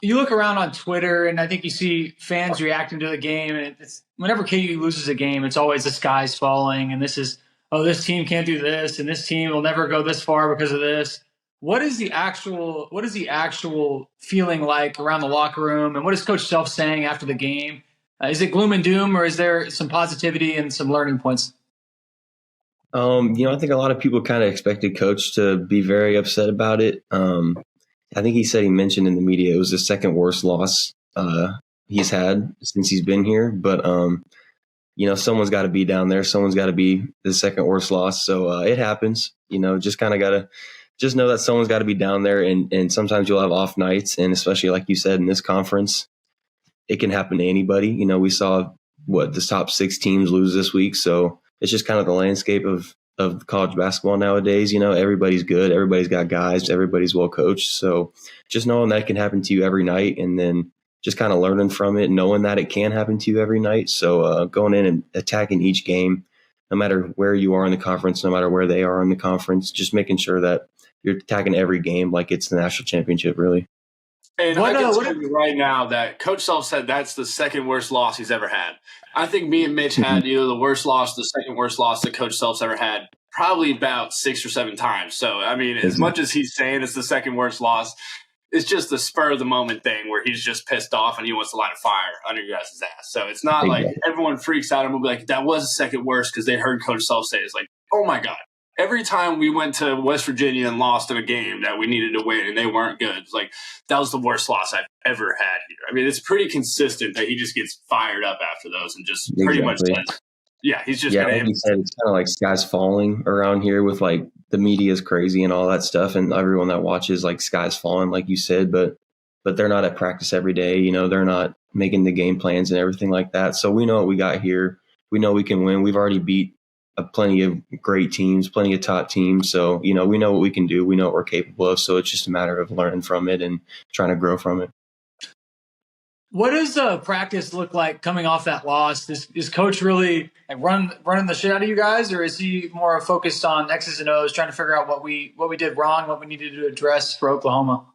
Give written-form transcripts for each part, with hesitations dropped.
You look around on Twitter, and I think you see fans reacting to the game. And it's whenever KU loses a game, it's always the sky's falling, and this team can't do this, and this team will never go this far because of this. What is the actual feeling like around the locker room, and what is Coach Self saying after the game? Is it gloom and doom, or is there some positivity and some learning points? I think a lot of people kind of expected Coach to be very upset about it. I think he mentioned in the media it was the second worst loss he's had since he's been here. But, someone's got to be down there. Someone's got to be the second worst loss. So it happens. Just kind of got to just know that someone's got to be down there. And sometimes you'll have off nights. And especially like you said, in this conference, it can happen to anybody. We saw the top 6 teams lose this week. So it's just kind of the landscape of college basketball nowadays. Everybody's good. Everybody's got guys. Everybody's well coached. So just knowing that can happen to you every night, and then just kind of learning from it, knowing that it can happen to you every night. So going in and attacking each game, no matter where you are in the conference, no matter where they are in the conference, just making sure that you're attacking every game like it's the national championship, really. And I can tell you right now that Coach Self said that's the second worst loss he's ever had. I think me and Mitch had either the worst loss, the second worst loss that Coach Self's ever had, probably about 6 or 7 times. So, I mean, as much as he's saying it's the second worst loss, it's just the spur of the moment thing where he's just pissed off and he wants to light a fire under your guys' ass. So it's not like everyone freaks out and will be like, that was the second worst because they heard Coach Self say it. It's like, oh my God. Every time we went to West Virginia and lost in a game that we needed to win and they weren't good, it's like, that was the worst loss I've ever had here. I mean, it's pretty consistent that he just gets fired up after those and just pretty much says, he's just like you said, it's kind of like sky's falling around here with like the media is crazy and all that stuff, and everyone that watches like sky's falling, like you said, but they're not at practice every day. They're not making the game plans and everything like that. So we know what we got here. We know we can win. We've already beat plenty of great teams, plenty of top teams. So, we know what we can do. We know what we're capable of. So it's just a matter of learning from it and trying to grow from it. What does practice look like coming off that loss? Is Coach really running the shit out of you guys, or is he more focused on X's and O's, trying to figure out what we did wrong, what we needed to address for Oklahoma?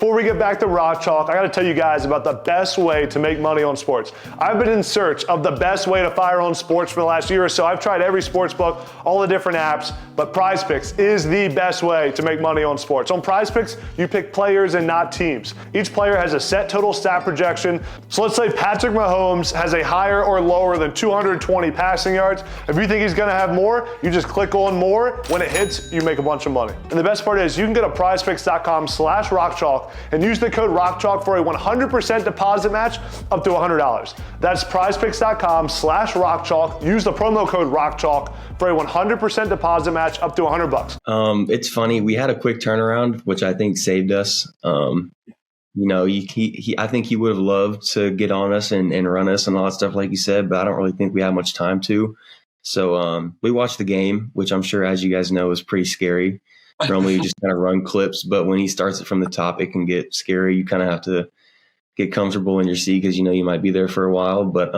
Before we get back to Rock Chalk, I got to tell you guys about the best way to make money on sports. I've been in search of the best way to fire on sports for the last year or so. I've tried every sports book, all the different apps, but Prize Picks is the best way to make money on sports. On Prize Picks, you pick players and not teams. Each player has a set total stat projection. So let's say Patrick Mahomes has a higher or lower than 220 passing yards. If you think he's going to have more, you just click on more. When it hits, you make a bunch of money. And the best part is you can go to prizepicks.com/rockchalk and use the code ROCKCHALK for a 100% deposit match up to $100. That's prizepicks.com/rockchalk. Use the promo code ROCKCHALK for a 100% deposit match up to $100. It's funny. We had a quick turnaround, which I think saved us. I think he would have loved to get on us and run us and all that stuff, like you said, but I don't really think we had much time to. So we watched the game, which I'm sure, as you guys know, is pretty scary. Normally you just kind of run clips, but when he starts it from the top, it can get scary. You kind of have to get comfortable in your seat because you might be there for a while. But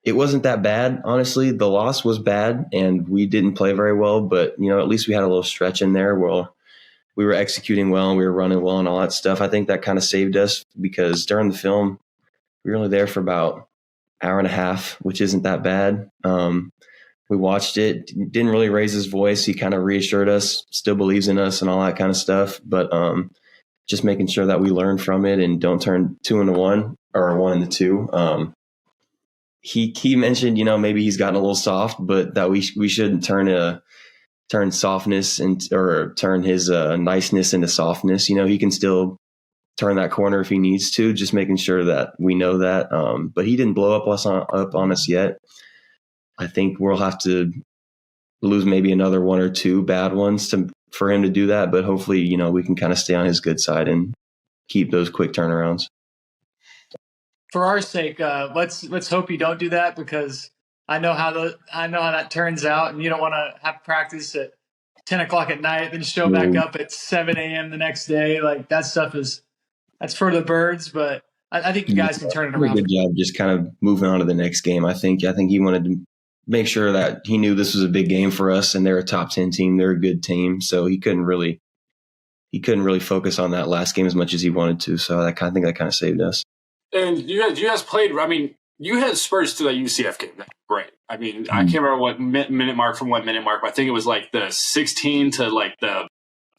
it wasn't that bad, honestly. The loss was bad, and we didn't play very well. But at least we had a little stretch in there where we were executing well and we were running well and all that stuff. I think that kind of saved us because during the film, we were only there for about an hour and a half, which isn't that bad. We watched it, didn't really raise his voice. He kind of reassured us, still believes in us and all that kind of stuff. But just making sure that we learn from it and don't turn 2-1 or 1-2. He mentioned, maybe he's gotten a little soft, but that we shouldn't turn softness or turn his niceness into softness. He can still turn that corner if he needs to, just making sure that we know that. But he didn't blow up on us yet. I think we'll have to lose maybe another 1 or 2 bad ones for him to do that. But hopefully, we can kind of stay on his good side and keep those quick turnarounds. For our sake, let's hope you don't do that, because I know how that turns out, and you don't want to have practice at 10 o'clock at night, then show back up at 7 a.m. the next day. Like that stuff that's for the birds, but I think you guys can turn it around. Good job just kind of moving on to the next game. I think he wanted to make sure that he knew this was a big game for us, and they're a top 10 team. They're a good team. So he couldn't really he couldn't really focus on that last game as much as he wanted to. So I kind of saved us. And you guys played. I mean, you had Spurs to that UCF game. Great. I mean, I can't remember what minute mark from what minute mark, but I think it was like the 16 to like the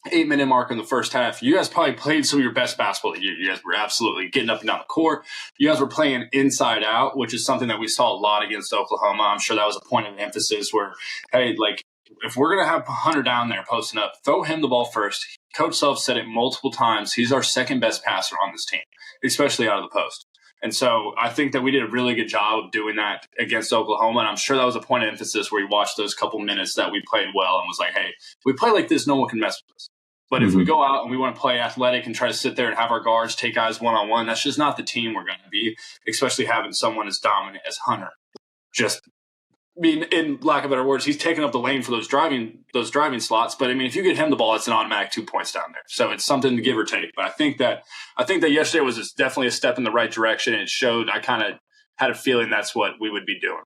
8-minute mark in the first half. You guys probably played some of your best basketball of the year. You guys were absolutely getting up and down the court. You guys were playing inside out, which is something that we saw a lot against Oklahoma. I'm sure that was a point of emphasis where, hey, like, if we're going to have Hunter down there posting up, throw him the ball first. Coach Self said it multiple times. He's our second best passer on this team, especially out of the post. And so I think that we did a really good job of doing that against Oklahoma. And I'm sure that was a point of emphasis where he watched those couple minutes that we played well and was like, hey, we play like this, no one can mess with us. But if we go out and we want to play athletic and try to sit there and have our guards take guys one-on-one, that's just not the team we're going to be, especially having someone as dominant as Hunter. Just, I mean, in lack of better words, he's taking up the lane for those driving slots. But I mean, if you get him the ball, it's an automatic 2 points down there. So it's something to give or take. But I think that yesterday was definitely a step in the right direction. It showed. I kind of had a feeling that's what we would be doing.